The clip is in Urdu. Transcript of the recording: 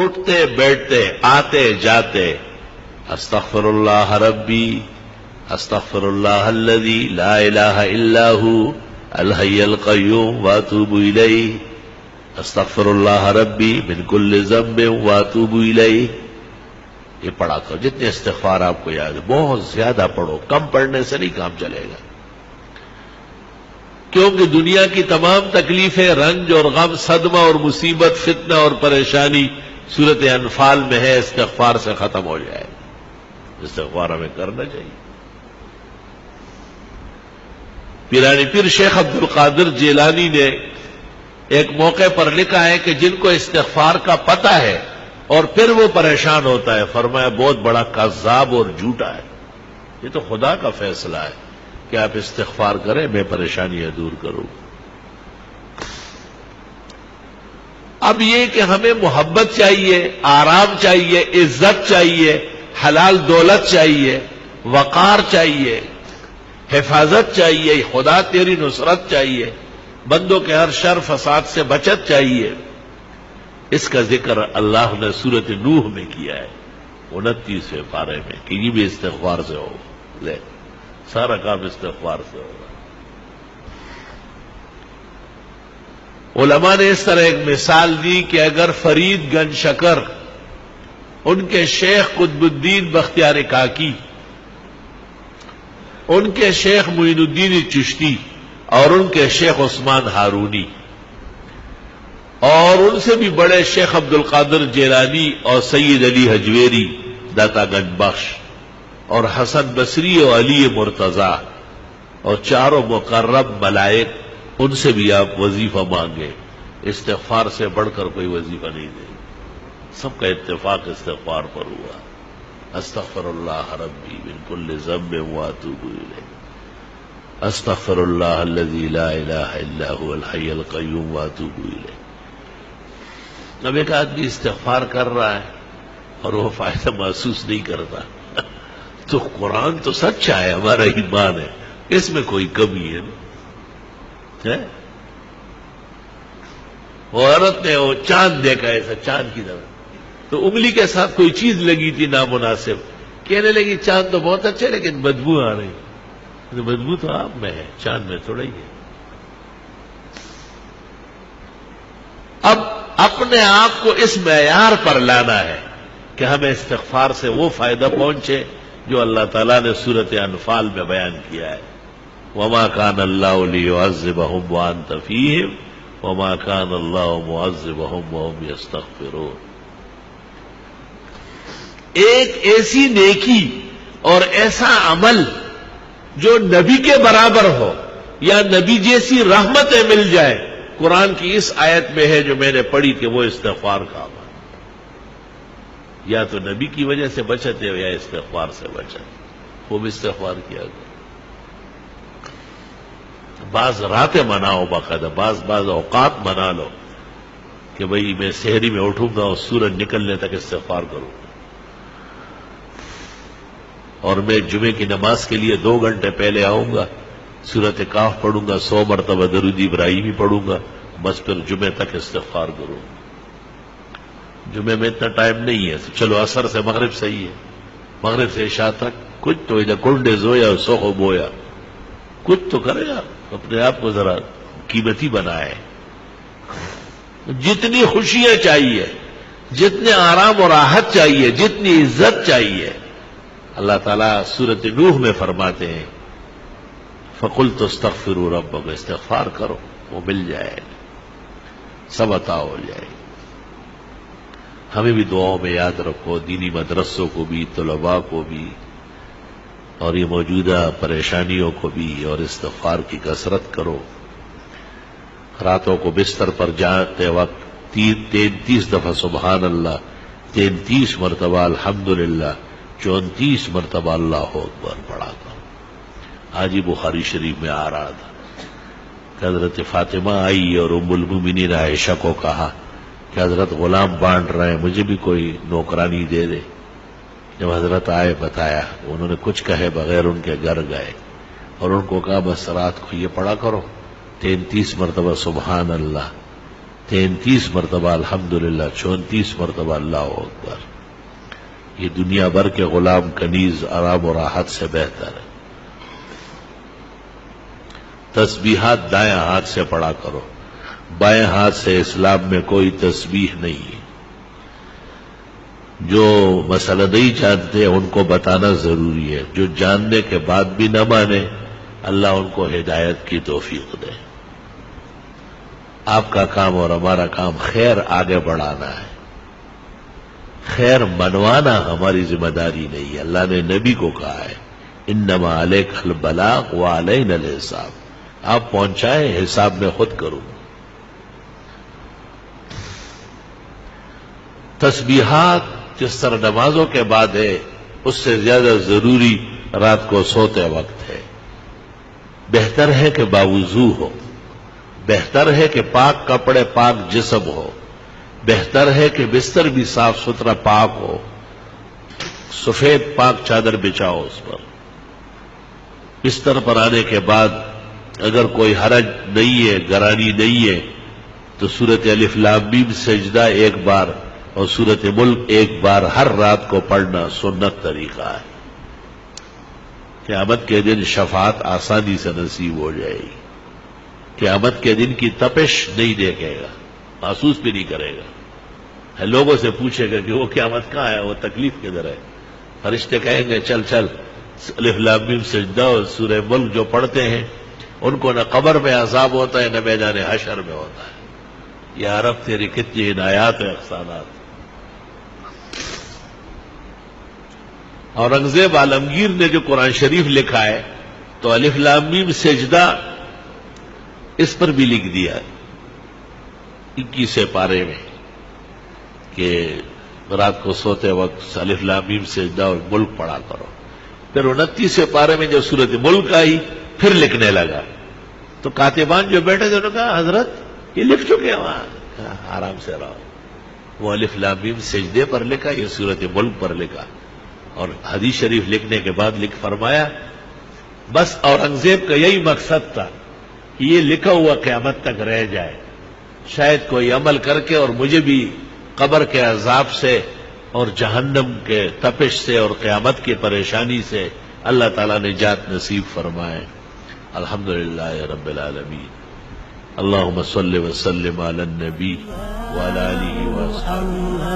اٹھتے بیٹھتے آتے جاتے استغفر اللہ ربی استغفر اللہ الذی لا الہ الا ہو الحی القیوم واتوب الیہ استغفر اللہ ربی من کل ذنب واتوب الیہ. یہ پڑھا کرو جتنے استغفار آپ کو یاد ہے، بہت زیادہ پڑھو، کم پڑھنے سے نہیں کام چلے گا. کیونکہ دنیا کی تمام تکلیفیں، رنج اور غم، صدمہ اور مصیبت، فتنہ اور پریشانی سورۃ انفال میں ہے، استغفار سے ختم ہو جائے. استغفار ہمیں کرنا چاہیے. پیرانی پیر شیخ عبد القادر جیلانی نے ایک موقع پر لکھا ہے کہ جن کو استغفار کا پتہ ہے اور پھر وہ پریشان ہوتا ہے، فرمایا بہت بڑا کذاب اور جھوٹا ہے. یہ تو خدا کا فیصلہ ہے کہ آپ استغفار کریں، میں پریشانیاں دور کروں. اب یہ کہ ہمیں محبت چاہیے، آرام چاہیے، عزت چاہیے، حلال دولت چاہیے، وقار چاہیے، حفاظت چاہیے، خدا تیری نصرت چاہیے، بندوں کے ہر شر فساد سے بچت چاہیے. اس کا ذکر اللہ نے سورۃ نوح میں کیا ہے 29ویں پارے میں کہ یہ بھی استغفار سے ہو. لے سارا کام استغفار سے ہوگا. علماء نے اس طرح ایک مثال دی کہ اگر فرید گنج شکر ان کے شیخ قطب الدین بختیار کاکی، ان کے شیخ معین الدین چشتی اور ان کے شیخ عثمان ہارونی اور ان سے بھی بڑے شیخ عبد القادر جیلانی اور سید علی حجویری داتا گنج بخش اور حسن بصری اور علی مرتضی اور چاروں مقرب ملائک، ان سے بھی آپ وظیفہ مانگے. استغفار سے بڑھ کر کوئی وظیفہ نہیں دے. سب کا اتفاق استغفار پر ہوا. استغفر اللہ ربی من کل ذنب واتوب الیہ استغفر اللہ الذی لا الہ الا هو الحی القیوم واتوب الیہ. اب ایک آدمی استغفار کر رہا ہے اور وہ فائدہ محسوس نہیں کرتا تو قرآن تو سچا ہے، ہمارا ایمان ہے، اس میں کوئی کمی ہے نا. وہ عورت نے وہ چاند دیکھا ایسا چاند کی طرح، تو انگلی کے ساتھ کوئی چیز لگی تھی نامناسب، کہنے لگی چاند تو بہت اچھے لیکن بدبو آ رہی. بدبو تو آپ میں ہے، چاند میں تھوڑا ہی ہے. اب اپنے آپ کو اس معیار پر لانا ہے کہ ہمیں استغفار سے وہ فائدہ پہنچے جو اللہ تعالیٰ نے سورۃ انفال میں بیان کیا ہے. وما كان الله ليعذبهم وانت فيهم وما كان الله معذبهم وهم يستغفرون. ایک ایسی نیکی اور ایسا عمل جو نبی کے برابر ہو یا نبی جیسی رحمتیں مل جائے، قرآن کی اس آیت میں ہے جو میں نے پڑھی کہ وہ استغفار کا عمل. یا تو نبی کی وجہ سے بچت ہے یا استغفار سے بچت. وہ بھی استغفار کیا گیا. بعض راتیں مناؤ باقاعدہ، بعض اوقات منا لو کہ بھئی میں سحری میں اٹھوں گا اور سورج نکلنے تک استغفار کروں گا، اور میں جمعے کی نماز کے لیے 2 گھنٹے پہلے آؤں گا، سورۃ کاف پڑھوں گا، 100 مرتبہ درود ابراہیمی پڑھوں گا، بس پھر جمعے تک استغفار کروں گا. جمعے میں اتنا ٹائم نہیں ہے، چلو عصر سے مغرب صحیح ہے، مغرب سے عشاء تک کچھ تو ادھر کنڈے زویا سوخو بویا، کچھ تو کرے گا، اپنے آپ کو ذرا قیمتی بنائے. جتنی خوشیاں چاہیے، جتنے آرام اور راحت چاہیے، جتنی عزت چاہیے، اللہ تعالیٰ سورۃ نوح میں فرماتے ہیں فَقُلْتُ اسْتَغْفِرُوا رَبَّكُمْ، استغفار کرو وہ مل جائے گا، سب عطا ہو جائے گا. ہمیں بھی دعاؤں میں یاد رکھو، دینی مدرسوں کو بھی، طلباء کو بھی، اور یہ موجودہ پریشانیوں کو بھی، اور استغفار کی کثرت کرو. راتوں کو بستر پر جاتے وقت 33 دفعہ سبحان اللہ، 33 مرتبہ الحمدللہ، 34 مرتبہ اللہ اکبر پڑھا کرو. آج ہی بخاری شریف میں آ رہا تھا کہ حضرت فاطمہ آئی اور ام المومنین عائشہ کو کہا کہ حضرت غلام بانٹ رہے ہیں، مجھے بھی کوئی نوکرانی دے دے. جب حضرت آئے بتایا، انہوں نے کچھ کہے بغیر ان کے گھر گئے اور ان کو کہا بس رات کو یہ پڑھا کرو 33 مرتبہ سبحان اللہ، 33 مرتبہ الحمدللہ، 34 مرتبہ اللہ اکبر. یہ دنیا بھر کے غلام کنیز آرام و راحت سے بہتر ہے. تسبیحات دائیں ہاتھ سے پڑھا کرو، بائیں ہاتھ سے اسلام میں کوئی تسبیح نہیں ہے. جو مسئلہ نہیں جانتے ان کو بتانا ضروری ہے، جو جاننے کے بعد بھی نہ مانے اللہ ان کو ہدایت کی توفیق دے. آپ کا کام اور ہمارا کام خیر آگے بڑھانا ہے، خیر منوانا ہماری ذمہ داری نہیں ہے. اللہ نے نبی کو کہا ہے انما علیک البلاغ وعلینا الحساب، آپ پہنچائیں، حساب میں خود کروں. تسبیحات جس طرح نمازوں کے بعد ہے اس سے زیادہ ضروری رات کو سوتے وقت ہے. بہتر ہے کہ باوضو ہو، بہتر ہے کہ پاک کپڑے پاک جسم ہو، بہتر ہے کہ بستر بھی صاف ستھرا پاک ہو، سفید پاک چادر بچھاؤ اس پر. بستر پر آنے کے بعد اگر کوئی حرج نہیں ہے، گرانی نہیں ہے، تو سورت الف لام میم سجدہ ایک بار اور سورت ملک ایک بار ہر رات کو پڑھنا سنت طریقہ ہے. قیامت کے دن شفاعت آسانی سے نصیب ہو جائے گی. قیامت کے دن کی تپش نہیں دیکھے گا، محسوس بھی نہیں کرے گا. لوگوں سے پوچھے گا کہ وہ قیامت کہاں ہے، وہ تکلیف کدھر ہے. فرشتے کہیں گے چل چل الف لام میم سجدہ اور سورہ ملک جو پڑھتے ہیں ان کو نہ قبر میں عذاب ہوتا ہے نہ میدان حشر میں ہوتا ہے. یا رب تیری کتنی عنایات و احسانات. اورنگزیب عالمگیر نے جو قرآن شریف لکھا ہے تو الف لام میم سجدہ اس پر بھی لکھ دیا 21 پارے میں کہ رات کو سوتے وقت الف لام میم سجدہ اور ملک پڑھا کرو. پھر 29 پارے میں جب سورت ملک آئی پھر لکھنے لگا تو کاتبان جو بیٹھے تھے انہوں نے کہا حضرت یہ لکھ چکے ہیں وہاں. کہا آرام سے رہو، وہ الف لام میم سجدے پر لکھا، یہ سورت ملک پر لکھا. اور حدیث شریف لکھنے کے بعد لکھ فرمایا بس اورنگزیب کا یہی مقصد تھا کہ یہ لکھا ہوا قیامت تک رہ جائے، شاید کوئی عمل کر کے اور مجھے بھی قبر کے عذاب سے اور جہنم کے تپش سے اور قیامت کی پریشانی سے اللہ تعالیٰ نے نجات نصیب فرمائے. الحمدللہ رب العالمین. اللہم صلی وسلم علی النبی وعلی آلہ وصحبہ.